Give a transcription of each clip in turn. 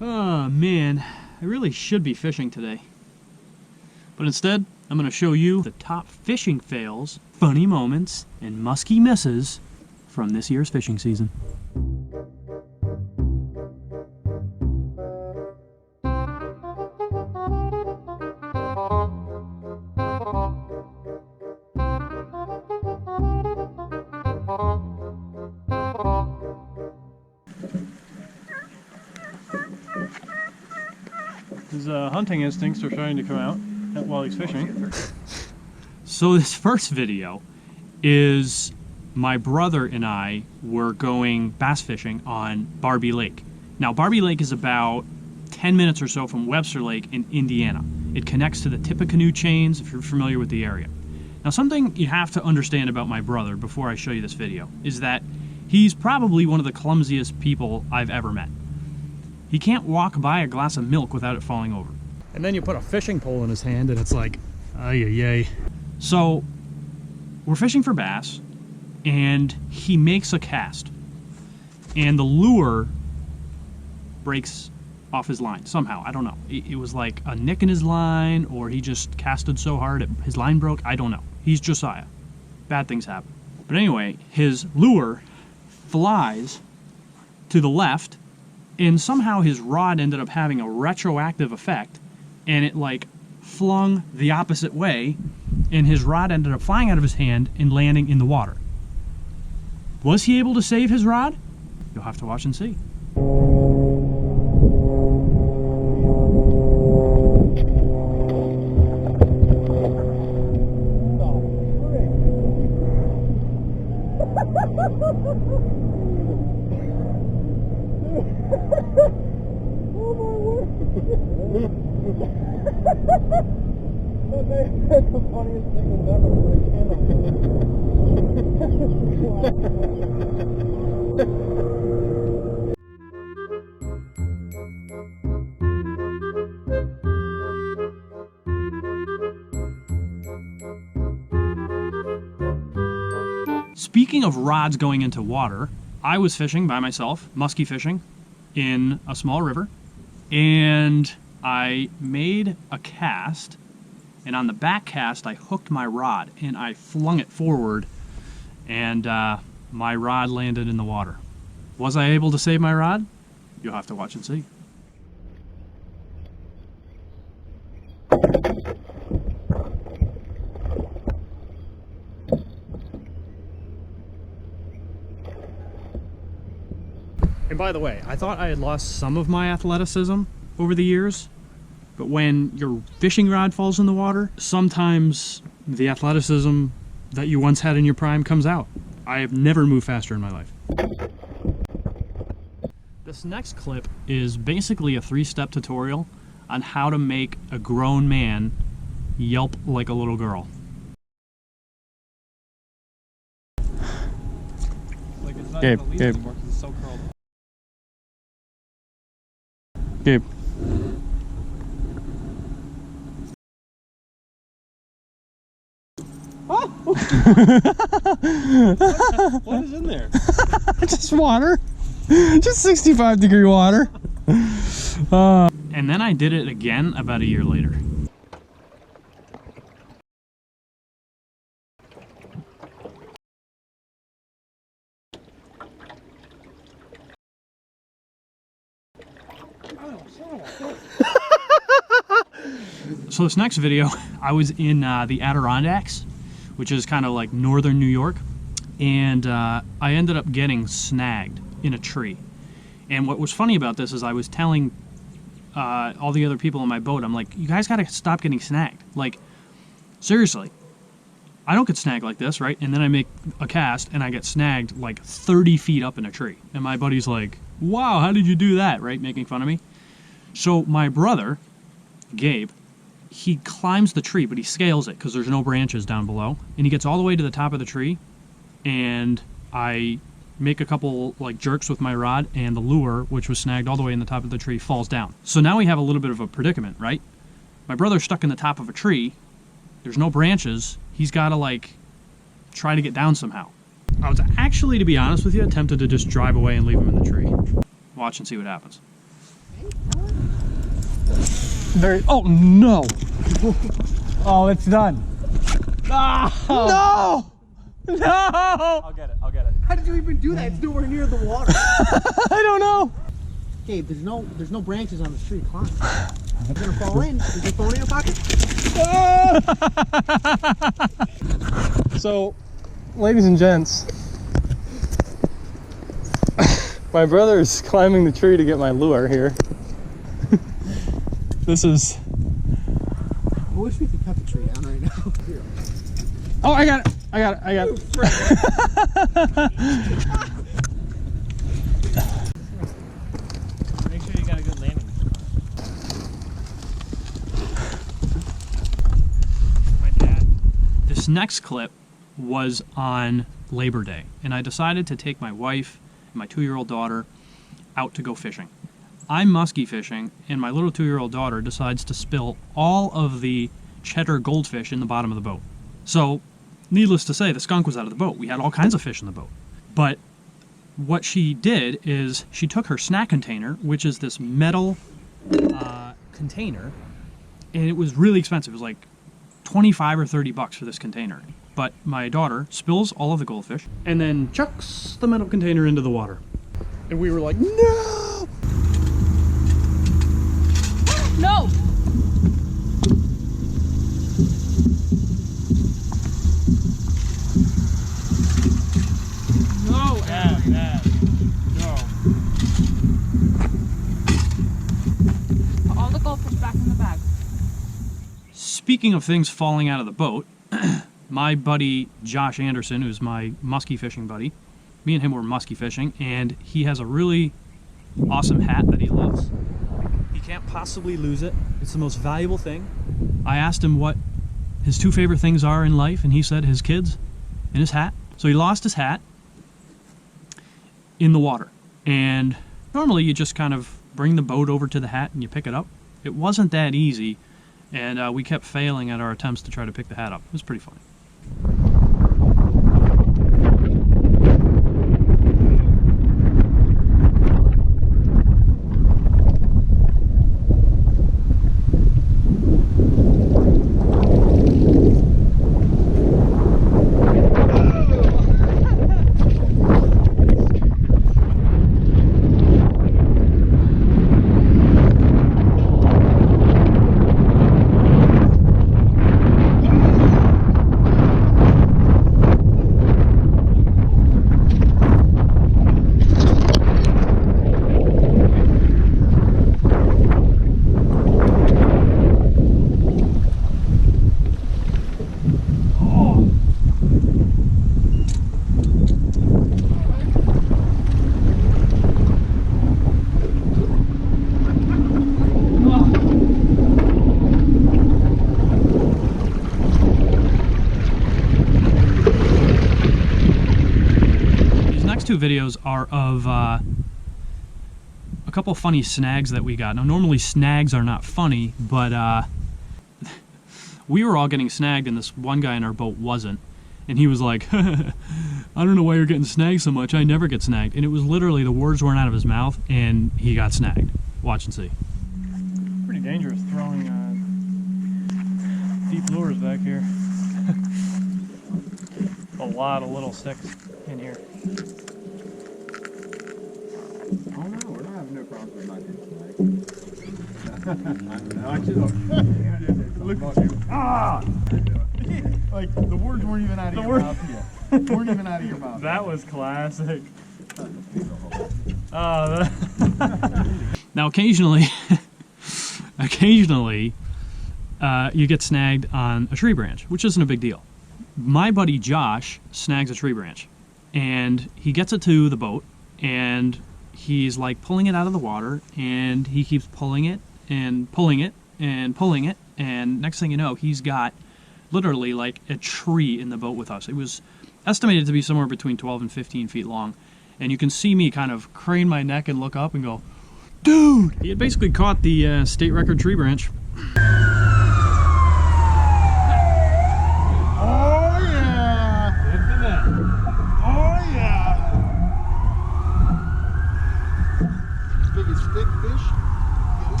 Oh man, I really should be fishing today. But instead, I'm going to show you the top fishing fails, funny moments, and musky misses from this year's fishing season. His hunting instincts are trying to come out while he's fishing. So this first video is my brother and I were going bass fishing on Barbie Lake. Now Barbie Lake is about 10 minutes or so from Webster Lake in Indiana. It connects to the Tippecanoe chains if you're familiar with the area. Now something you have to understand about my brother before I show you this video is that he's probably one of the clumsiest people I've ever met. He can't walk by a glass of milk without it falling over. And then you put a fishing pole in his hand and it's like, ay, ay, ay. So we're fishing for bass and he makes a cast and the lure breaks off his line somehow. I don't know. It was like a nick in his line, or he just casted so hard his line broke. I don't know. He's Josiah. Bad things happen. But anyway, his lure flies to the left and somehow his rod ended up having a retroactive effect and it like flung the opposite way and his rod ended up flying out of his hand and landing in the water. Was he able to save his rod? You'll have to watch and see. Oh my word! That's the funniest thing that's ever Speaking of rods going into water, I was fishing by myself, musky fishing, in a small river, and I made a cast, and on the back cast I hooked my rod and I flung it forward, and my rod landed in the water. Was I able to save my rod? You'll have to watch and see. And by the way, I thought I had lost some of my athleticism over the years, but when your fishing rod falls in the water, sometimes the athleticism that you once had in your prime comes out. I have never moved faster in my life. This next clip is basically a 3-step tutorial on how to make a grown man yelp like a little girl. Like it's not Gabe, even a lead Gabe. anymore because it's so curled. Gabe. Oh! What is in there? Just water. Just 65-degree water. And then I did it again about a year later. So this next video, I was in the Adirondacks, which is kind of like northern New York, and I ended up getting snagged in a tree. And what was funny about this is I was telling all the other people on my boat, I'm like, you guys gotta stop getting snagged. Like, seriously, I don't get snagged like this, right? And then I make a cast and I get snagged like 30 feet up in a tree. And my buddy's like, wow, how did you do that, right? Making fun of me. So my brother, Gabe, he climbs the tree, but he scales it because there's no branches down below. And he gets all the way to the top of the tree, and I make a couple like jerks with my rod, and the lure, which was snagged all the way in the top of the tree, falls down. So now we have a little bit of a predicament, right? My brother's stuck in the top of a tree. There's no branches. He's got to like try to get down somehow. I was actually, to be honest with you, tempted to just drive away and leave him in the tree. Watch and see what happens. Very. Oh no! Oh, it's done. No! No! I'll get it. I'll get it. How did you even do that? It's nowhere near the water. I don't know. Gabe, there's no branches on the street. Climb. You're gonna fall in. Is your phone in your pocket? So, ladies and gents, my brother's climbing the tree to get my lure here. This is. I wish we could cut the tree down right now. Here. Oh, I got it. I got it. I got it. Make sure you got a good landing. My dad. This next clip was on Labor Day, and I decided to take my wife and my 2-year-old daughter out to go fishing. I'm musky fishing, and my little 2-year-old daughter decides to spill all of the cheddar goldfish in the bottom of the boat. So, needless to say, the skunk was out of the boat. We had all kinds of fish in the boat. But what she did is she took her snack container, which is this metal container, and it was really expensive. It was like 25 or 30 bucks for this container. But my daughter spills all of the goldfish and then chucks the metal container into the water. And we were like, no! No! No, Dad. No. Put all the goldfish back in the bag. Speaking of things falling out of the boat, my buddy Josh Anderson, who's my musky fishing buddy, me and him were musky fishing, and he has a really awesome hat that he loves. He can't possibly lose it. It's the most valuable thing. I asked him what his 2 favorite things are in life, and he said his kids and his hat. So he lost his hat in the water. And normally you just kind of bring the boat over to the hat and you pick it up. It wasn't that easy, and we kept failing at our attempts to try to pick the hat up. It was pretty funny. Two videos are of a couple funny snags that we got. Now normally snags are not funny, but we were all getting snagged and this one guy in our boat wasn't, and he was like, I don't know why you're getting snagged so much, I never get snagged. And it was literally the words weren't out of his mouth and he got snagged. Watch and see. Pretty dangerous throwing deep lures back here. A lot of little sticks in here. Oh no, we're not having no problems with my tonight. Look at you. Ah! Like, the words weren't even out of your mouth yet. Weren't even out of your mouth. That was classic. Now occasionally, you get snagged on a tree branch, which isn't a big deal. My buddy Josh snags a tree branch, and he gets it to the boat, and he's like pulling it out of the water, and he keeps pulling it and pulling it and pulling it, and next thing you know, he's got literally like a tree in the boat with us. It was estimated to be somewhere between 12 and 15 feet long, and you can see me kind of crane my neck and look up and go, dude! He had basically caught the state record tree branch.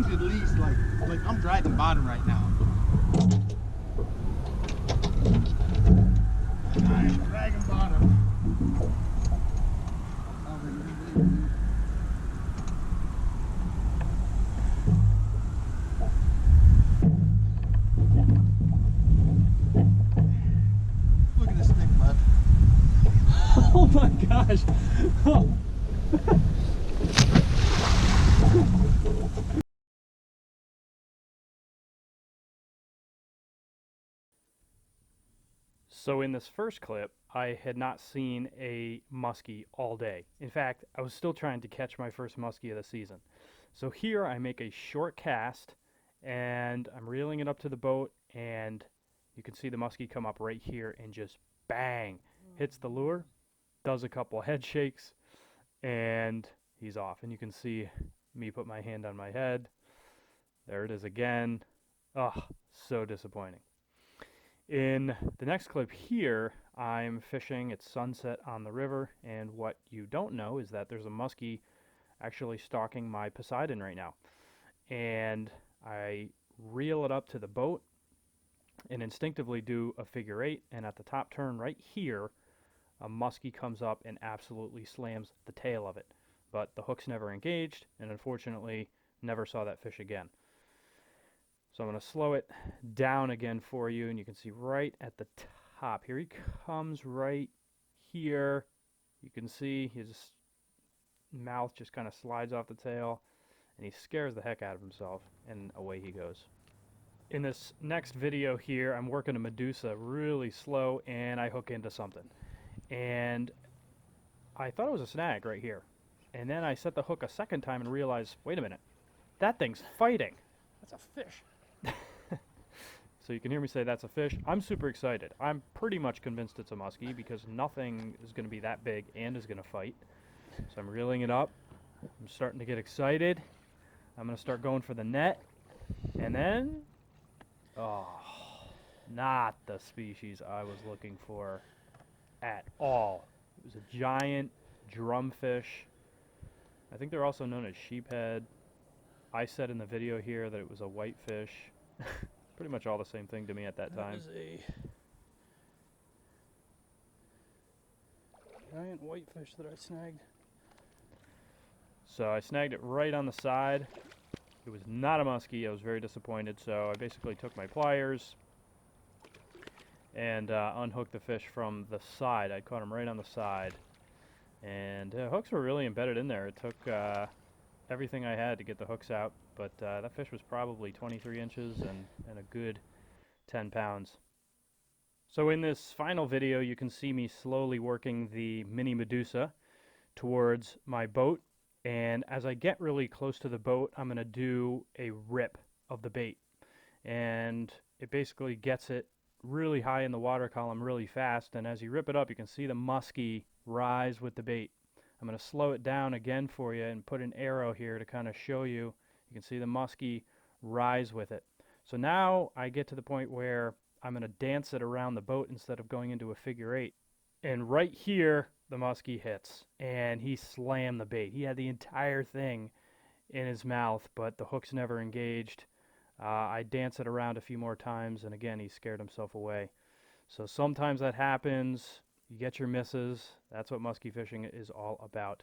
thing's at least like I'm dragging bottom right now. I'm dragging bottom. Look at this thing, bud. Oh my gosh. Oh. So in this first clip, I had not seen a muskie all day. In fact, I was still trying to catch my first muskie of the season. So here I make a short cast and I'm reeling it up to the boat, and you can see the muskie come up right here and just bang, hits the lure, does a couple head shakes, and he's off. And you can see me put my hand on my head. There it is again. Oh, so disappointing. In the next clip here, I'm fishing at sunset on the river, and what you don't know is that there's a muskie actually stalking my Poseidon right now. And I reel it up to the boat and instinctively do a figure eight, and at the top turn right here, a muskie comes up and absolutely slams the tail of it. But the hook's never engaged, and unfortunately never saw that fish again. So I'm going to slow it down again for you, and you can see right at the top. Here he comes right here. You can see his mouth just kind of slides off the tail, and he scares the heck out of himself, and away he goes. In this next video here, I'm working a Medusa really slow, and I hook into something. And I thought it was a snag right here. And then I set the hook a second time and realized, wait a minute, that thing's fighting. That's a fish. So you can hear me say that's a fish. I'm super excited. I'm pretty much convinced it's a muskie because nothing is going to be that big and is going to fight. So I'm reeling it up. I'm starting to get excited. I'm going to start going for the net. And then, oh, not the species I was looking for at all. It was a giant drumfish. I think they're also known as sheephead. I said in the video here that it was a whitefish. Pretty much all the same thing to me at that time. That is a giant whitefish that I snagged. So I snagged it right on the side. It was not a muskie. I was very disappointed. So I basically took my pliers and unhooked the fish from the side. I caught him right on the side. And hooks were really embedded in there. It took everything I had to get the hooks out. But that fish was probably 23 inches and a good 10 pounds. So in this final video, you can see me slowly working the mini Medusa towards my boat. And as I get really close to the boat, I'm going to do a rip of the bait. And it basically gets it really high in the water column really fast. And as you rip it up, you can see the muskie rise with the bait. I'm going to slow it down again for you and put an arrow here to kind of show you. You can see the muskie rise with it. So now I get to the point where I'm going to dance it around the boat instead of going into a figure eight. And right here, the muskie hits, and he slammed the bait. He had the entire thing in his mouth, but the hook's never engaged. I dance it around a few more times, and again, he scared himself away. So sometimes that happens. You get your misses. That's what muskie fishing is all about.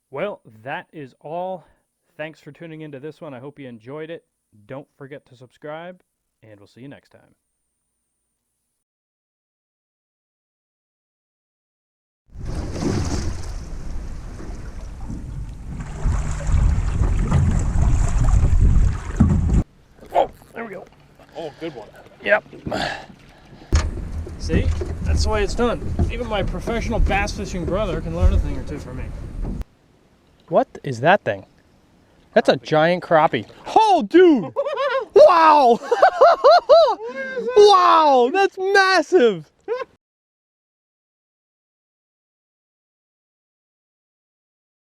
Well, that is all. Thanks for tuning into this one. I hope you enjoyed it. Don't forget to subscribe, and we'll see you next time. Oh, there we go. Oh, good one. Yep. See? That's the way it's done. Even my professional bass fishing brother can learn a thing or two from me. What is that thing? That's a giant crappie. Oh, dude! Wow! Wow, that's massive!